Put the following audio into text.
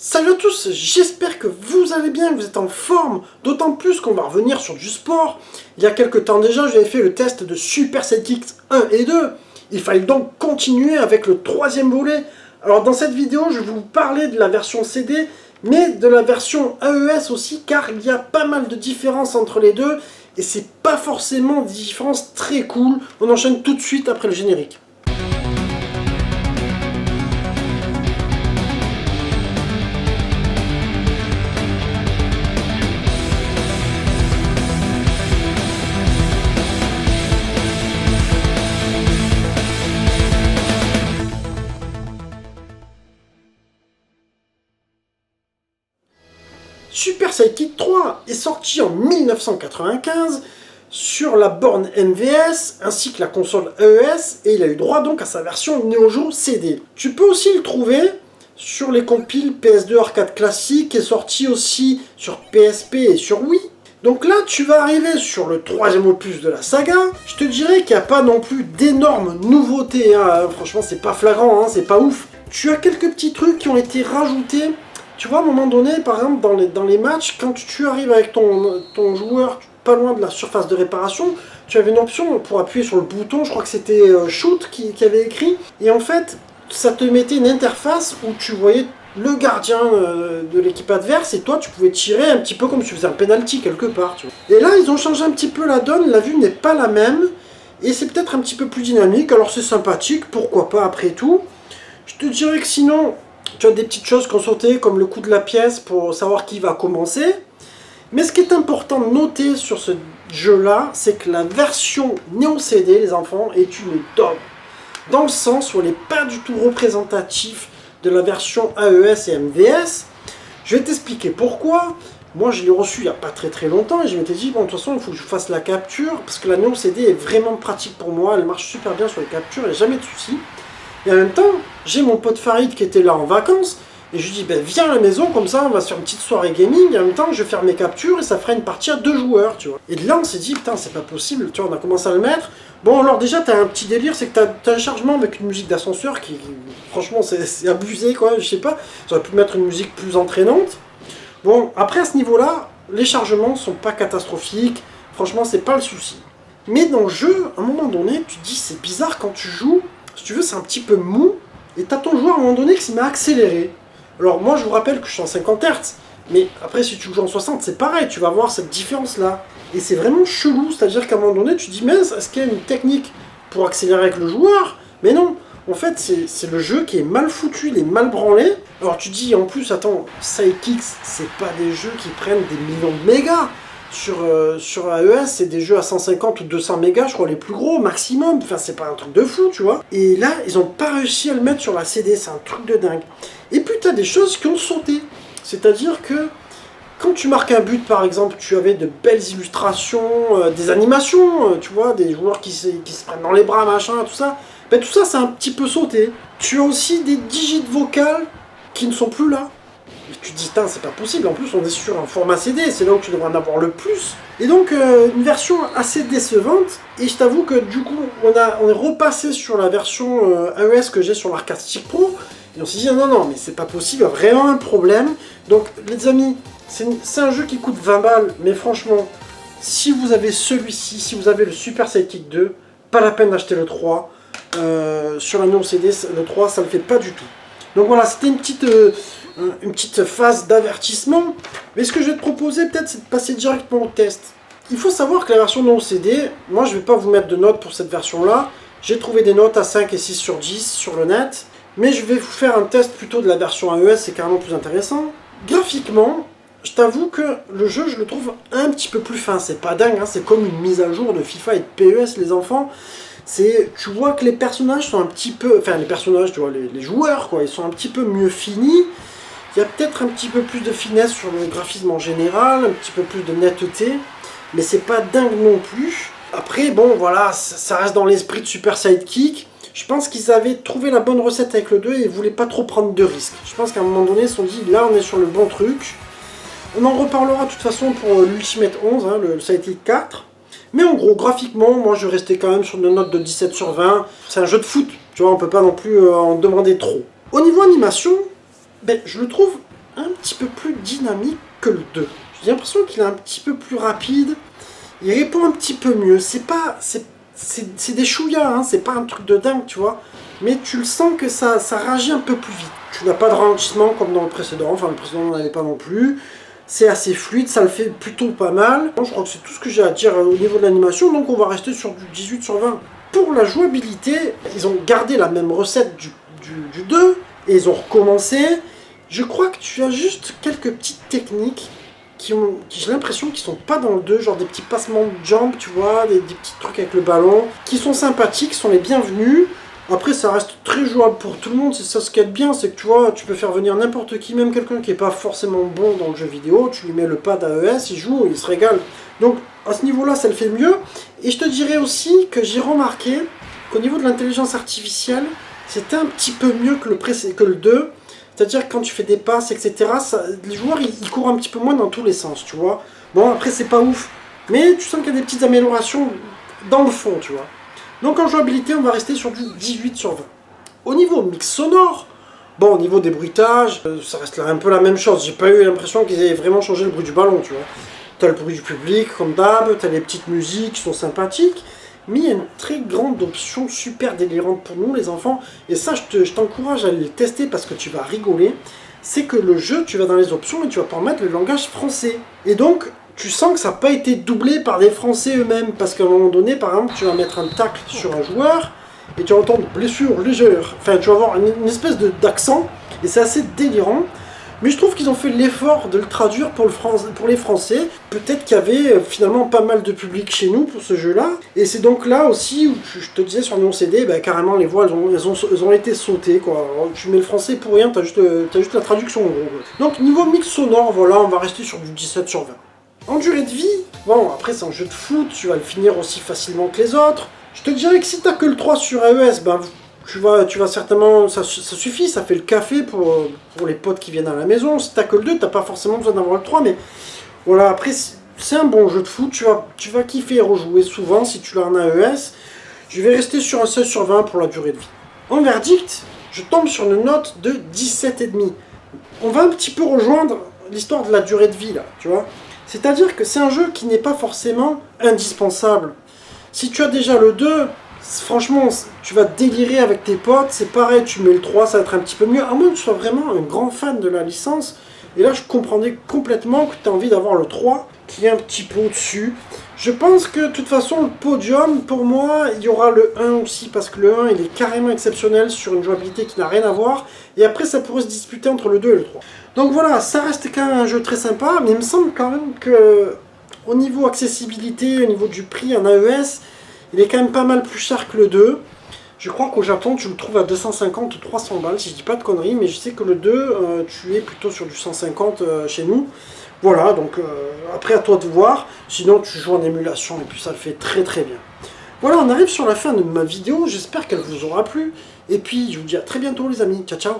Salut à tous, j'espère que vous allez bien, que vous êtes en forme, d'autant plus qu'on va revenir sur du sport. Il y a quelques temps déjà, j'avais fait le test de Super Sidekicks 1 et 2. Il fallait donc continuer avec le troisième volet. Alors dans cette vidéo, je vais vous parler de la version CD, mais de la version AES aussi, car il y a pas mal de différences entre les deux, et c'est pas forcément des différences très cool. On enchaîne tout de suite après le générique. Super Sidekick 3 est sorti en 1995 sur la borne MVS ainsi que la console AES et il a eu droit donc à sa version Neo Geo CD. Tu peux aussi le trouver sur les compiles PS2 Arcade Classique qui est sorti aussi sur PSP et sur Wii. Donc là tu vas arriver sur le troisième opus de la saga. Je te dirais qu'il n'y a pas non plus d'énormes nouveautés, hein. Franchement c'est pas flagrant, hein, c'est pas ouf. Tu as quelques petits trucs qui ont été rajoutés. Tu vois, à un moment donné, par exemple, dans les matchs, quand tu arrives avec ton joueur pas loin de la surface de réparation, tu avais une option pour appuyer sur le bouton, je crois que c'était Shoot qui avait écrit, et en fait, ça te mettait une interface où tu voyais le gardien de l'équipe adverse, et toi, tu pouvais tirer un petit peu comme si tu faisais un penalty quelque part. Tu vois. Et là, ils ont changé un petit peu la donne, la vue n'est pas la même, et c'est peut-être un petit peu plus dynamique, alors c'est sympathique, pourquoi pas après tout. Je te dirais que sinon... Tu as des petites choses qui ont sauté, comme le coup de la pièce pour savoir qui va commencer. Mais ce qui est important de noter sur ce jeu-là, c'est que la version Neo CD, les enfants, est une daube. Dans le sens où elle n'est pas du tout représentative de la version AES et MVS. Je vais t'expliquer pourquoi. Moi, je l'ai reçu il n'y a pas très longtemps et je m'étais dit, bon, de toute façon, il faut que je fasse la capture, parce que la Neo CD est vraiment pratique pour moi, elle marche super bien sur les captures, il n'y a jamais de soucis. Et en même temps, j'ai mon pote Farid qui était là en vacances, et je lui dis, ben, viens à la maison, comme ça on va se faire une petite soirée gaming, et en même temps je vais faire mes captures, et ça fera une partie à 2 joueurs, tu vois. Et là on s'est dit, putain, c'est pas possible, tu vois, on a commencé à le mettre. Bon, alors déjà, t'as un petit délire, c'est que t'as un chargement avec une musique d'ascenseur qui, franchement, c'est abusé, quoi, je sais pas. J'aurais pu mettre une musique plus entraînante. Bon, après, à ce niveau-là, les chargements sont pas catastrophiques, franchement, c'est pas le souci. Mais dans le jeu, à un moment donné, tu te dis, c'est bizarre quand tu joues. Si tu veux, c'est un petit peu mou, et t'as ton joueur à un moment donné qui se met à accélérer. Alors moi, je vous rappelle que je suis en 50 Hz, mais après, si tu joues en 60, c'est pareil, tu vas voir cette différence-là. Et c'est vraiment chelou, c'est-à-dire qu'à un moment donné, tu te dis, mais est-ce qu'il y a une technique pour accélérer avec le joueur? Mais non, en fait, c'est le jeu qui est mal foutu, il est mal branlé. Alors tu dis, en plus, attends, Sidekicks, c'est pas des jeux qui prennent des millions de mégas. Sur AES, c'est des jeux à 150 ou 200 mégas, je crois, les plus gros, maximum. Enfin, c'est pas un truc de fou, tu vois. Et là, ils ont pas réussi à le mettre sur la CD, c'est un truc de dingue. Et puis, t'as des choses qui ont sauté. C'est-à-dire que, quand tu marques un but, par exemple, tu avais de belles illustrations, des animations, tu vois, des joueurs qui se prennent dans les bras, machin, tout ça. Ben, tout ça, c'est un petit peu sauté. Tu as aussi des digits vocales qui ne sont plus là. Et tu te dis, c'est pas possible, en plus on est sur un format CD, c'est là où tu devrais en avoir le plus. Et donc une version assez décevante, et je t'avoue que du coup on est repassé sur la version AES que j'ai sur l'Arcade Stick Pro, et on s'est dit non mais c'est pas possible, il y a vraiment un problème. Donc les amis, c'est un jeu qui coûte 20 balles, mais franchement, si vous avez celui-ci, si vous avez le Super Sidekick 2, pas la peine d'acheter le 3. Sur la Neo CD, le 3 ça le fait pas du tout. Donc voilà, c'était une petite phase d'avertissement. Mais ce que je vais te proposer peut-être, c'est de passer directement au test. Il faut savoir que la version non CD, moi je vais pas vous mettre de notes pour cette version-là. J'ai trouvé des notes à 5 et 6 sur 10 sur le net. Mais je vais vous faire un test plutôt de la version AES, c'est carrément plus intéressant. Graphiquement, je t'avoue que le jeu, je le trouve un petit peu plus fin. C'est pas dingue, hein, c'est comme une mise à jour de FIFA et de PES, les enfants. Tu vois que les personnages sont un petit peu... Enfin, les personnages, tu vois, les joueurs, quoi, ils sont un petit peu mieux finis. Il y a peut-être un petit peu plus de finesse sur le graphisme en général, un petit peu plus de netteté, mais c'est pas dingue non plus. Après, bon, voilà, ça reste dans l'esprit de Super Sidekick. Je pense qu'ils avaient trouvé la bonne recette avec le 2 et ils voulaient pas trop prendre de risques. Je pense qu'à un moment donné, ils se sont dit, là, on est sur le bon truc. On en reparlera de toute façon pour l'Ultimate 11, hein, le Sidekick 4. Mais en gros, graphiquement, moi je restais quand même sur une note de 17 sur 20. C'est un jeu de foot, tu vois, on peut pas non plus en demander trop. Au niveau animation, ben, je le trouve un petit peu plus dynamique que le 2. J'ai l'impression qu'il est un petit peu plus rapide. Il répond un petit peu mieux. C'est pas... C'est des chouillas, hein, c'est pas un truc de dingue, tu vois. Mais tu le sens que ça réagit un peu plus vite. Tu n'as pas de ralentissement comme dans le précédent. Enfin, le précédent n'en avait pas non plus. C'est assez fluide, ça le fait plutôt pas mal. Je crois que c'est tout ce que j'ai à dire au niveau de l'animation. Donc on va rester sur du 18 sur 20. Pour la jouabilité, ils ont gardé la même recette du 2. Et ils ont recommencé. Je crois que tu as juste quelques petites techniques qui j'ai l'impression qu'ils sont pas dans le 2, genre des petits passements de jambes, tu vois, des petits trucs avec le ballon, qui sont sympathiques, sont les bienvenus. Après, ça reste très jouable pour tout le monde, c'est ça ce qui est bien, c'est que tu vois, tu peux faire venir n'importe qui, même quelqu'un qui est pas forcément bon dans le jeu vidéo, tu lui mets le pad AES, il joue, il se régale. Donc, à ce niveau-là, ça le fait mieux. Et je te dirais aussi que j'ai remarqué qu'au niveau de l'intelligence artificielle, c'était un petit peu mieux que le 2. C'est-à-dire que quand tu fais des passes, etc., les joueurs, ils courent un petit peu moins dans tous les sens, tu vois. Bon, après, c'est pas ouf. Mais tu sens qu'il y a des petites améliorations dans le fond, tu vois. Donc en jouabilité, on va rester sur du 18 sur 20. Au niveau mix sonore, bon, au niveau des bruitages, ça reste là un peu la même chose. J'ai pas eu l'impression qu'ils aient vraiment changé le bruit du ballon, tu vois. T'as le bruit du public, comme d'hab, t'as les petites musiques qui sont sympathiques. Mais il y a une très grande option super délirante pour nous les enfants, et ça je t'encourage à le tester parce que tu vas rigoler, c'est que le jeu, tu vas dans les options et tu vas pouvoir mettre le langage français. Et donc, tu sens que ça n'a pas été doublé par des Français eux-mêmes, parce qu'à un moment donné, par exemple, tu vas mettre un tacle sur un joueur, et tu vas entendre blessure légère, enfin tu vas avoir une espèce d'accent, et c'est assez délirant. Mais je trouve qu'ils ont fait l'effort de le traduire pour les Français. Peut-être qu'il y avait finalement pas mal de public chez nous pour ce jeu-là. Et c'est donc là aussi où je te disais sur Néon CD, bah, carrément les voix elles ont été sautées, quoi. Alors, tu mets le français pour rien, t'as juste la traduction en gros. Donc niveau mix sonore, voilà, on va rester sur du 17 sur 20. En durée de vie, bon après c'est un jeu de foot, tu vas le finir aussi facilement que les autres. Je te dirais que si t'as que le 3 sur iOS, ben tu vas certainement, ça suffit, ça fait le café pour les potes qui viennent à la maison. Si t'as que le 2, t'as pas forcément besoin d'avoir le 3, mais voilà, après c'est un bon jeu de foot, tu vas kiffer et rejouer souvent si tu l'as en AES. Je vais rester sur un 16 sur 20 pour la durée de vie. En verdict, je tombe sur une note de 17,5. On va un petit peu rejoindre l'histoire de la durée de vie là, tu vois. C'est-à-dire que c'est un jeu qui n'est pas forcément indispensable. Si tu as déjà le 2, franchement, tu vas délirer avec tes potes, c'est pareil, tu mets le 3, ça va être un petit peu mieux, à moins que tu sois vraiment un grand fan de la licence. Et là, je comprendrais complètement que tu as envie d'avoir le 3, qui est un petit peu au-dessus. Je pense que, de toute façon, le podium, pour moi, il y aura le 1 aussi, parce que le 1, il est carrément exceptionnel sur une jouabilité qui n'a rien à voir. Et après, ça pourrait se disputer entre le 2 et le 3. Donc voilà, ça reste quand même un jeu très sympa, mais il me semble quand même que, au niveau accessibilité, au niveau du prix en AES, il est quand même pas mal plus cher que le 2. Je crois qu'au Japon, tu le trouves à 250 ou 300 balles, si je dis pas de conneries, mais je sais que le 2, tu es plutôt sur du 150 chez nous. Voilà, donc après à toi de voir. Sinon, tu joues en émulation et puis ça le fait très très bien. Voilà, on arrive sur la fin de ma vidéo. J'espère qu'elle vous aura plu. Et puis, je vous dis à très bientôt les amis. Ciao, ciao.